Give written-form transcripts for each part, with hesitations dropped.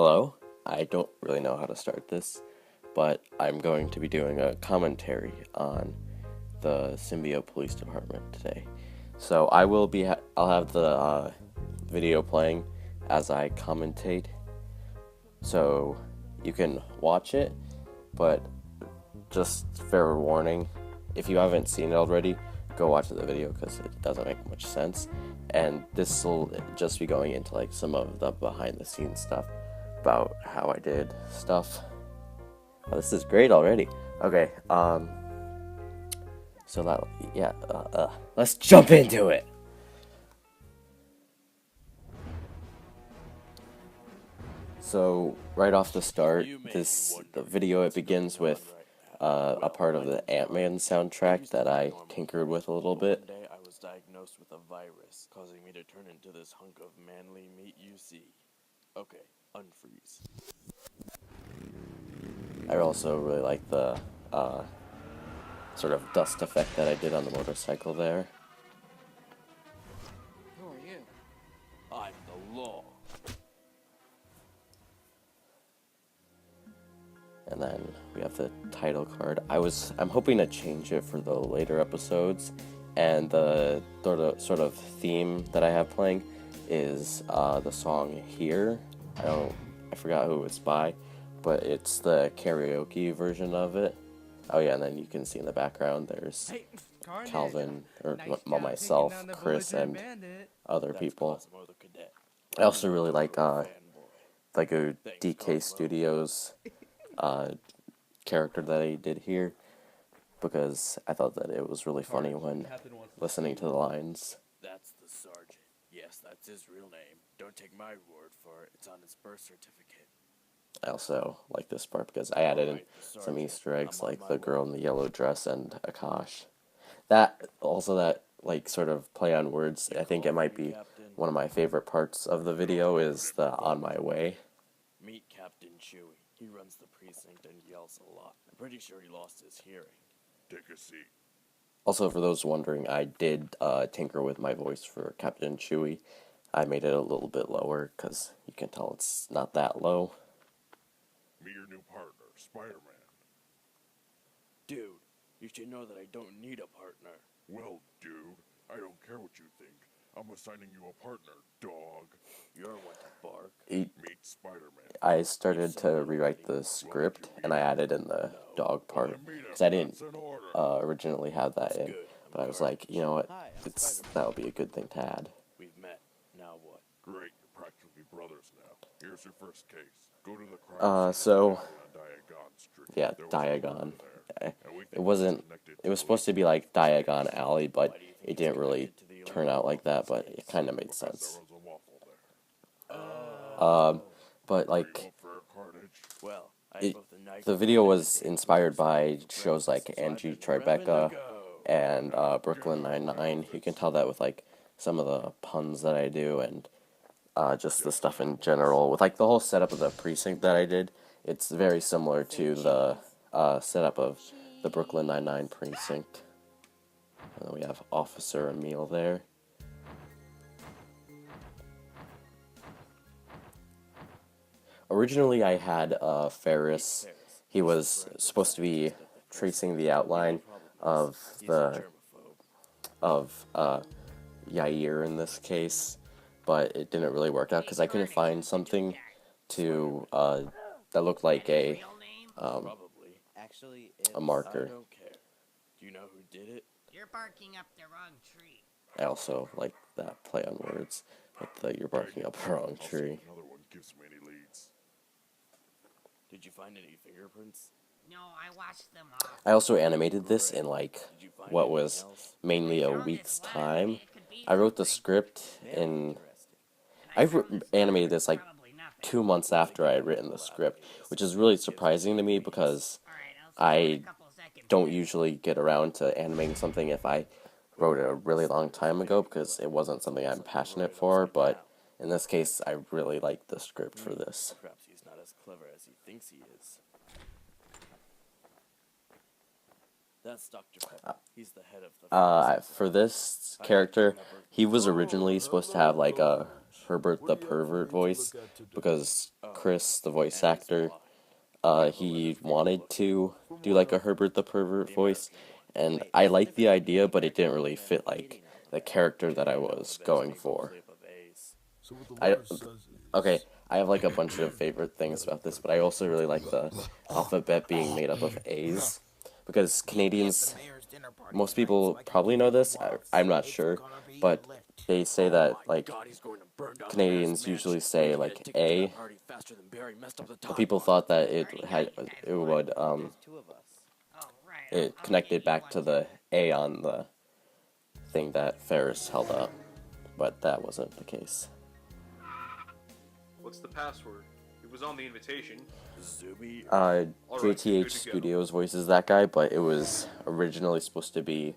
Hello. I don't really know how to start this, but I'm going to be doing a commentary on the Symbiote Police Department today. So I'll have the video playing as I commentate, so you can watch it, but just fair warning, if you haven't seen it already, go watch the video because it doesn't make much sense. And this will just be going into like some of the behind the scenes stuff about how I did stuff. Oh, this is great already. Okay, so let's jump into it. So right off the start, the video, it begins with a part of the Ant-Man soundtrack that I tinkered with a little bit. One day I was diagnosed with a virus, causing me to turn into this hunk of manly meat you see. Okay, unfreeze. I also really like the sort of dust effect that I did on the motorcycle there. Who are you? I'm the law. And then we have the title card. I'm hoping to change it for the later episodes, and the sort of theme that I have playing is the song Here. I forgot who it's by, but it's the karaoke version of it. Oh yeah, and then you can see in the background there's Calvin, or myself, Chris, and other people. I also really like a DK Studios character that he did here, because I thought that it was really funny when listening to the lines. That's the sergeant. Yes, that's his real name. Don't take my word for it. It's on his birth certificate. I also like this part because I added in some Easter eggs, like the girl in the yellow dress and Akash. That like sort of play on words, I think it might be one of my favorite parts of the video is the "on my way." Meet Captain Chewie. He runs the precinct and yells a lot. I'm pretty sure he lost his hearing. Take a seat. Also, for those wondering, I did tinker with my voice for Captain Chewie. I made it a little bit lower because you can tell it's not that low. Meet your new partner, Spider-Man. Dude, you should know that I don't need a partner. Well, dude, I don't care what you think. I'm assigning you a partner, dog. You're one to bark. Meet Spider-Man. I started to rewrite the script, and I added in the dog part, because I didn't originally have that in, but I was like, you know what, that'll be a good thing to add. We've met. Now what? Great, you're practically brothers now. Here's your first case. Go to the crime scene So, on Diagon Street. yeah, There was a Diagon. murder there, and we think It wasn't, connected it was to supposed to be like Diagon Alley, but it didn't really turn out like that, but it kind of made because sense. there was a Waffle there. But like, Go for carnage. Well, the video was inspired by shows like Angie Tribeca and Brooklyn Nine-Nine. You can tell that with like some of the puns that I do, and just the stuff in general. With like the whole setup of the precinct that I did, it's very similar to the setup of the Brooklyn Nine-Nine precinct. And then we have Officer Emil there. Originally, I had Ferris. He was supposed to be tracing the outline of Yair in this case, but it didn't really work out because I couldn't find something to that looked like a marker. I don't care. Do you know who did it? You're barking up the wrong tree. I also like that play on words, with the "you're barking up the wrong I'll see tree." if another one gives me any leads. Did you find any fingerprints? No, I washed them off. I also animated this in like what was mainly a week's time. I wrote the script in. Animated this like 2 months after I had written the script, which is really surprising to me because I don't usually get around to animating something if I wrote it a really long time ago, because it wasn't something I'm passionate for, but in this case I really like the script for this. Perhaps he's not as clever as he thinks he is. That's Dr. Pepper. He's the head of the For this character, he was originally supposed to have like a Herbert the Pervert voice because Chris, the voice actor, he wanted to do like a Herbert the Pervert voice, and I liked the idea, but it didn't really fit like the character that I was going for. I okay, I have like a bunch of favorite things about this, but I also really like the alphabet being made up of A's because Canadians, most people probably know this. I'm not sure, but they say that like Canadians usually say like A. But people thought that it would Oh, right. it connected back to the A on the thing that Ferris held up, but that wasn't the case. What's the password? It was on the invitation. Zuby. JTH Studios voices that guy, but it was originally supposed to be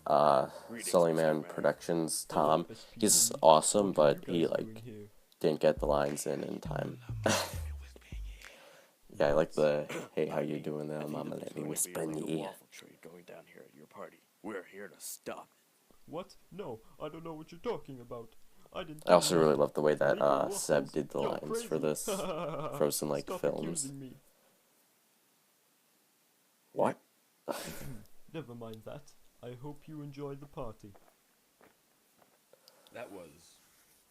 Sullyman Productions Tom. He's awesome, but he like didn't get the lines in time. Yeah, I like the hey, how you doing there, mama? Let me whisper in your ear. Waffle trade going down here at your party. We're here to stop it. What? No, I don't know what you're talking about. I also really love the way that Seb did the lines for this Frozen like Stop films. accusing me. What? Never mind that. I hope you enjoy the party. That was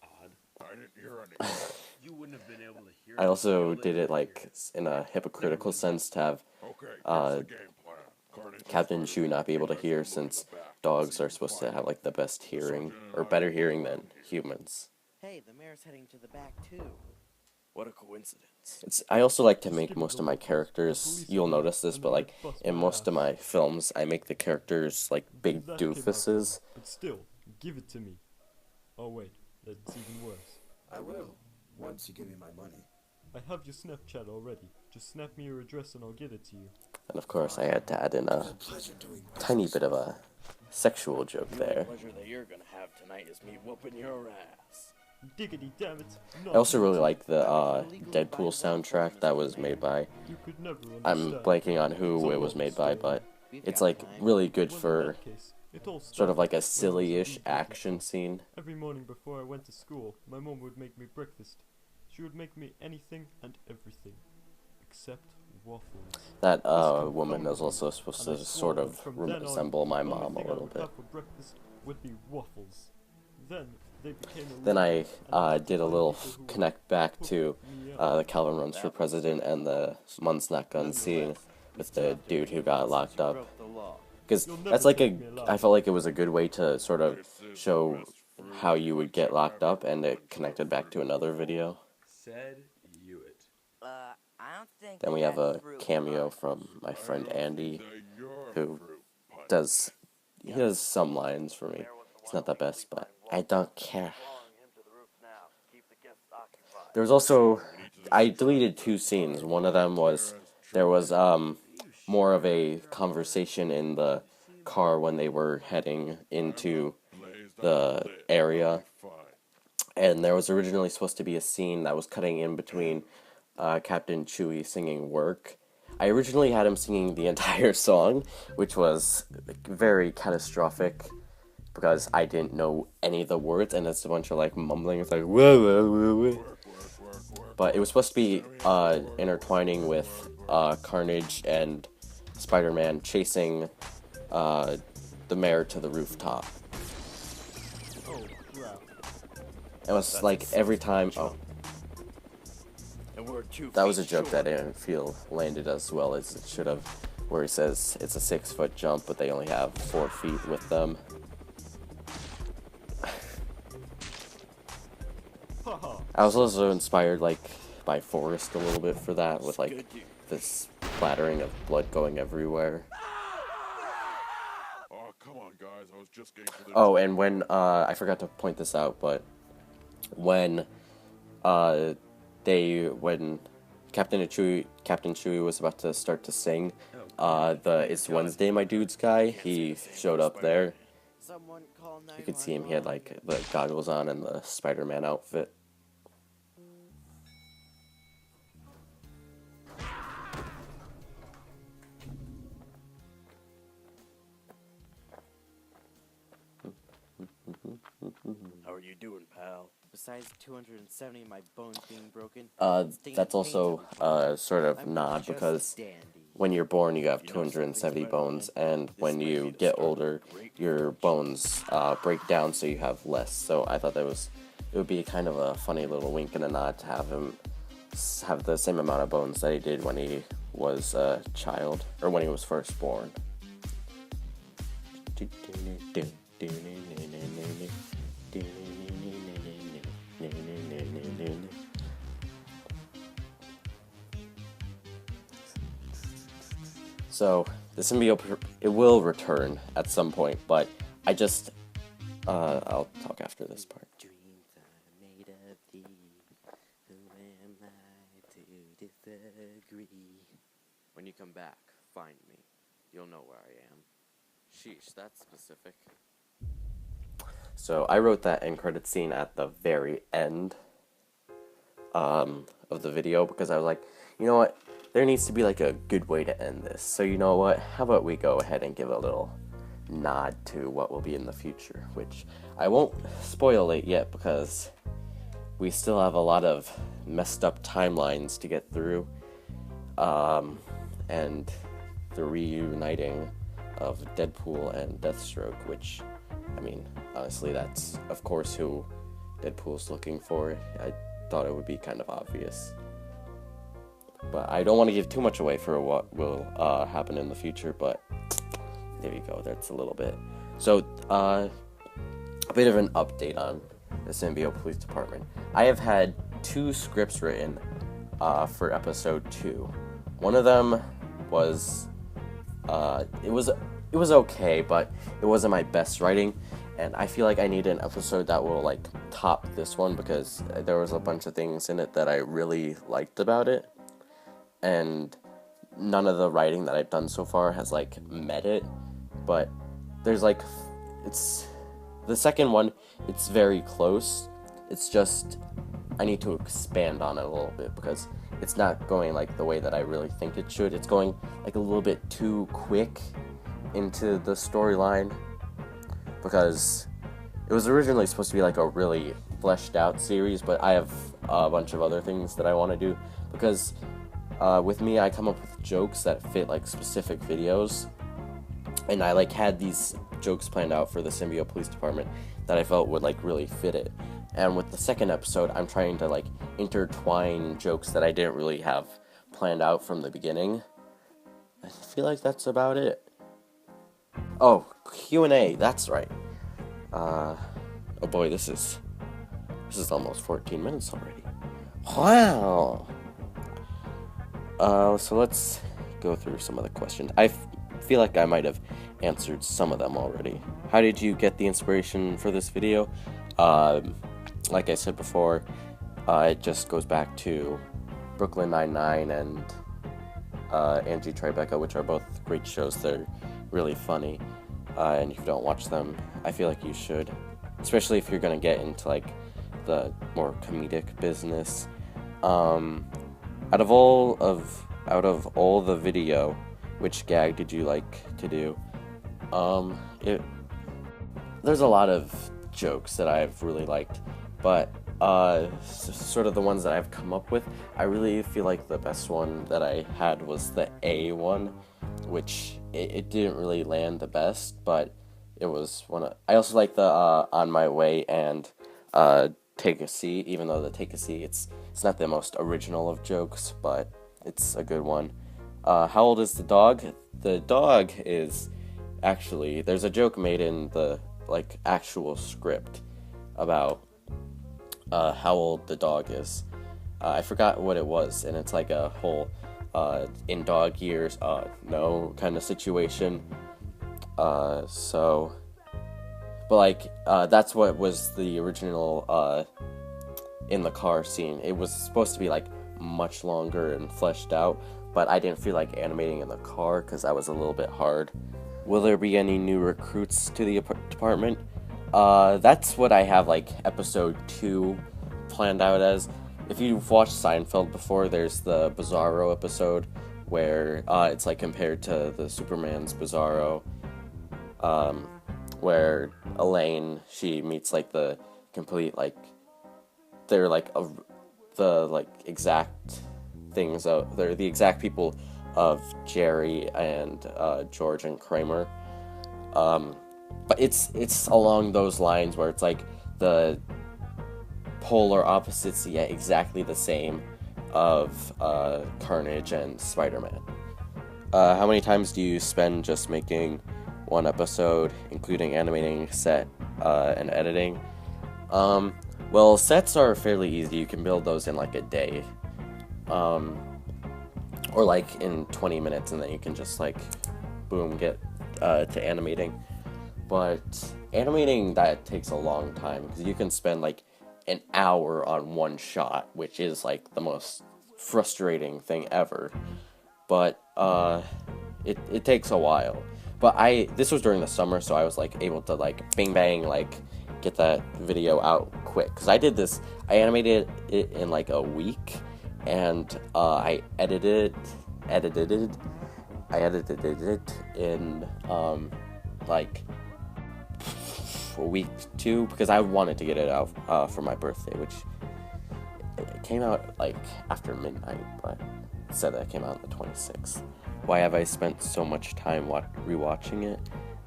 odd. I didn't hear anything. You wouldn't have been able to hear. I also did it like in a hypocritical sense to have Okay, here's the game plan. Carnage is Captain fighting Chewie not be able to guys hear look at since the back. dogs See are who's supposed to fighting. have like the best hearing or better hearing than humans. Hey, the mayor's heading to the back too. What a coincidence. I also like to make most of my characters, you'll notice this, but like in most of my films I make the characters like big That came out doofuses. But still, give it to me. Oh wait, that's even worse. I will, once you give me my money. I have your Snapchat already. Just snap me your address and I'll get it to you. And of course I had to add in a Pleasure doing tiny bit of a sexual joke The there. pleasure that you're gonna have tonight is me whooping your ass. Diggity damn it. I also really like the Deadpool soundtrack that was made by, You could never I'm understand. blanking on who it was made by, but it's like really good Well, in for that case, it all sort of started like a when I was silly-ish a action scene. Every morning before I went to school, my mom would make me breakfast. She would make me anything and everything, except waffles. That woman is also supposed And I to swore sort that of from then on, resemble my the only mom a thing I little would bit. have for breakfast would be waffles. Then they became Then I illegal, and did a the little people who would connect back hook to me up. the Calvin Runs for President and the Mun's Not Gun scene with the dude who got locked up. Broke the law. Because You'll never that's like take me alive. I felt like it was a good way to sort of show how you would get locked up, and it connected back to another video. Said you it. I don't think. Then we have a that's fruit cameo punch. from my friend Andy, Say you're who fruit punch. does he does some lines for me. He's not the best, but I don't care. There was also I deleted two scenes. One of them was there was more of a conversation in the car when they were heading into the area, and there was originally supposed to be a scene that was cutting in between Captain Chewie singing "Work." I originally had him singing the entire song, which was very catastrophic because I didn't know any of the words, and it's a bunch of like mumbling. It's like whoa, whoa, whoa, whoa. But it was supposed to be intertwining with Carnage and Spider-Man chasing the mayor to the rooftop. Oh crap. It was like every time. Oh, And we're 2 that was a feet joke that I short. didn't feel landed as well as it should have. Where he says it's a 6-foot jump, but they only have 4 feet with them. Haha. I was also inspired like by Forrest a little bit for that, with like Good dude. this splattering of blood going everywhere. Oh, come on, guys. I was just getting to the. Oh, and when I forgot to point this out, but when when Captain Chewie was about to start to sing, the "It's Wednesday, my dudes" guy, he showed up there. Someone call 911. You could see him. He had like the goggles on and the Spider-Man outfit. doing, pal? Besides 270 of my bones being broken, That's also sort of I'm nod just a because dandy. when you're born you have You know something, 270 bones, Spider-Man? and This when might you be the get start of a older great your friendship. bones break down so you have less. So I thought it would be kind of a funny little wink and a nod to have him have the same amount of bones that he did when he was a child, or when he was first born. So the symbiote, it will return at some point, but I'll talk after this part. Dreams are made of thee. Who am I to disagree? When you come back, find me. You'll know where I am. Sheesh, that's specific. So I wrote that end credit scene at the very end of the video because I was like, you know what? There needs to be like a good way to end this. So you know what? How about we go ahead and give a little nod to what will be in the future, which I won't spoil it yet because we still have a lot of messed up timelines to get through, and the reuniting of Deadpool and Deathstroke, which, I mean, honestly, that's of course who Deadpool's looking for. I thought it would be kind of obvious, but I don't want to give too much away for what will happen in the future, but there you go, that's a little bit. So, a bit of an update on the Symbiote Police Department. I have had 2 scripts written for episode 2. One of them was, it was okay, but it wasn't my best writing, and I feel like I need an episode that will, like, top this one, because there was a bunch of things in it that I really liked about it, and none of the writing that I've done so far has, like, met it. But there's like, it's the second one, it's very close. It's just I need to expand on it a little bit because it's not going like the way that I really think it should. It's going like a little bit too quick into the storyline, because it was originally supposed to be like a really fleshed out series, but I have a bunch of other things that I want to do, because with me, I come up with jokes that fit like specific videos, and I like had these jokes planned out for the Symbiote Police Department that I felt would like really fit it. And with the second episode, I'm trying to like intertwine jokes that I didn't really have planned out from the beginning. I feel like that's about it. Oh, Q&A, that's right. Oh boy, this is almost 14 minutes already. Wow. So let's go through some of the questions. I feel like I might have answered some of them already. How did you get the inspiration for this video? Like I said before, it just goes back to Brooklyn Nine-Nine and Angie Tribeca, which are both great shows. They're really funny, and if you don't watch them, I feel like you should, especially if you're gonna get into like the more comedic business. Out of all the video, which gag did you like to do? There's a lot of jokes that I've really liked, but sort of the ones that I've come up with, I really feel like the best one that I had was the A one, which it didn't really land the best, but it was one of. I also like the On My Way and Take a Seat, even though the Take a Seat, it's not the most original of jokes, but it's a good one. How old is the dog? The dog is actually, there's a joke made in the like actual script about how old the dog is. I forgot what it was, and it's like a whole in dog years, no kind of situation. So, but like that's what was the original in the car scene. It was supposed to be like much longer and fleshed out, but I didn't feel like animating in the car because that was a little bit hard. Will there be any new recruits to the department? That's what I have like episode 2 planned out as. If you've watched Seinfeld before, there's the Bizarro episode where it's like compared to the Superman's Bizarro, where Elaine, she meets like the complete, like, they're like the like exact things of, they're the exact people of Jerry and George and Kramer. But it's along those lines where it's like the polar opposites, yet exactly the same, of Carnage and Spider-Man. How many times do you spend just making one episode, including animating, set, and editing? Well, sets are fairly easy. You can build those in like a day. Or like in 20 minutes, and then you can just like, boom, get to animating. But animating, that takes a long time, because you can spend like an hour on one shot, which is like the most frustrating thing ever. But it takes a while. But this was during the summer, so I was like able to like bang bang like get that video out quick, because I animated it in like a week, and I edited it in like a week too, because I wanted to get it out for my birthday, which it came out like after midnight, but it said that it came out on the 26th. Why have I spent so much time rewatching it?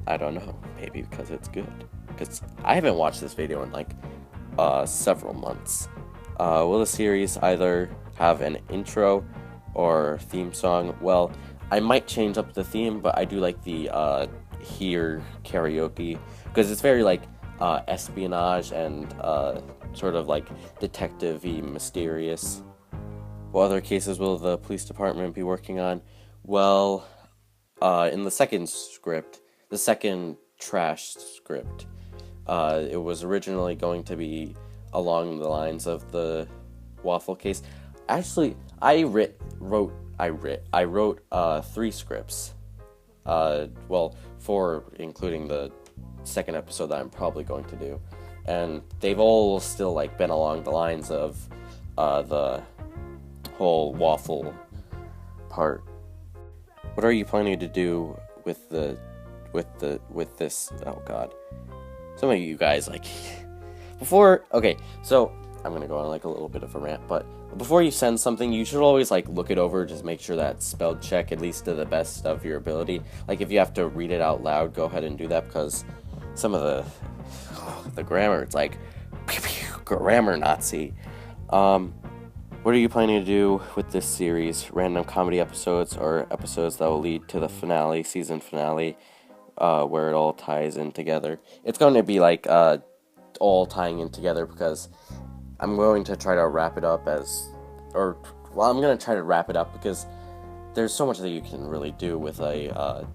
I don't know. Maybe because it's good. Because I haven't watched this video in like several months. Will the series either have an intro or theme song? Well, I might change up the theme, but I do like the Here karaoke, because it's very like espionage and sort of like detective-y, mysterious. What other cases will the police department be working on? Well, in the second trash script, it was originally going to be along the lines of the Waffle case. Actually, I wrote 3 scripts. Well, 4 including the second episode that I'm probably going to do, and they've all still like been along the lines of the whole Waffle part. What are you planning to do with this? Oh God, some of you guys like okay, so I'm gonna go on like a little bit of a rant, but before you send something, you should always like look it over, just make sure that it's spelled check, at least to the best of your ability. Like if you have to read it out loud, go ahead and do that, because some of the grammar, it's like grammar Nazi. What are you planning to do with this series? Random comedy episodes, or episodes that will lead to the finale, season finale, where it all ties in together? It's going to be like all tying in together, because I'm going to try to wrap it up I'm going to try to wrap it up because there's so much that you can really do with a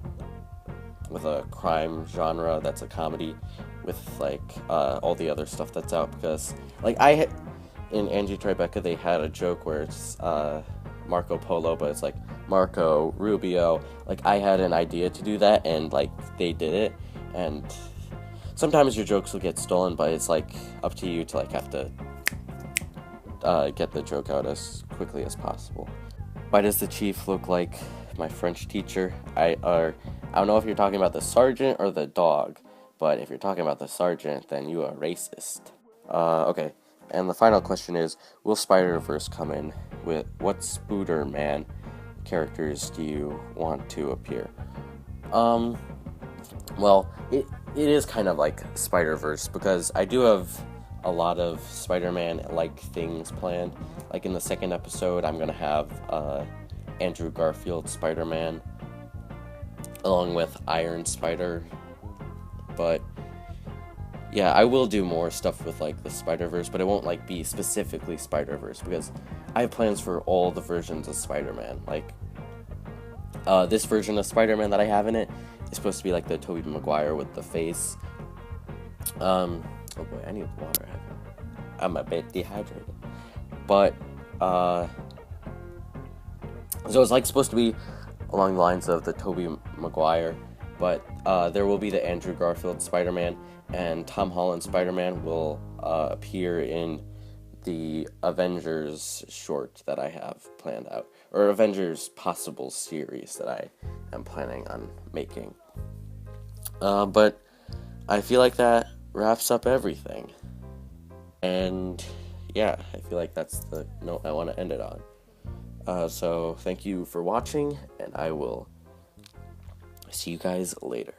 crime genre that's a comedy, with like all the other stuff that's out, because like in Angie Tribeca, they had a joke where it's Marco Polo, but it's like Marco Rubio. Like, I had an idea to do that, and like they did it, and sometimes your jokes will get stolen, but it's like up to you to like have to get the joke out as quickly as possible. Why does the chief look like my French teacher? I don't know if you're talking about the sergeant or the dog, but if you're talking about the sergeant, then you are racist. Okay. And the final question is, will Spider-Verse come in? With what Spooder-Man characters do you want to appear? Well, it is kind of like Spider-Verse, because I do have a lot of Spider-Man-like things planned. Like in the second episode, I'm going to have Andrew Garfield Spider-Man, along with Iron Spider. But yeah, I will do more stuff with like the Spider-Verse, but it won't like be specifically Spider-Verse, because I have plans for all the versions of Spider-Man. Like this version of Spider-Man that I have in it is supposed to be like the Tobey Maguire with the face. Oh boy, I need water. I'm a bit dehydrated. But so it's like supposed to be along the lines of the Tobey Maguire, but there will be the Andrew Garfield Spider-Man, and Tom Holland Spider-Man will appear in the Avengers short that I have planned out, or Avengers possible series that I am planning on making. But I feel like that wraps up everything. And yeah, I feel like that's the note I want to end it on. So thank you for watching, and I will see you guys later.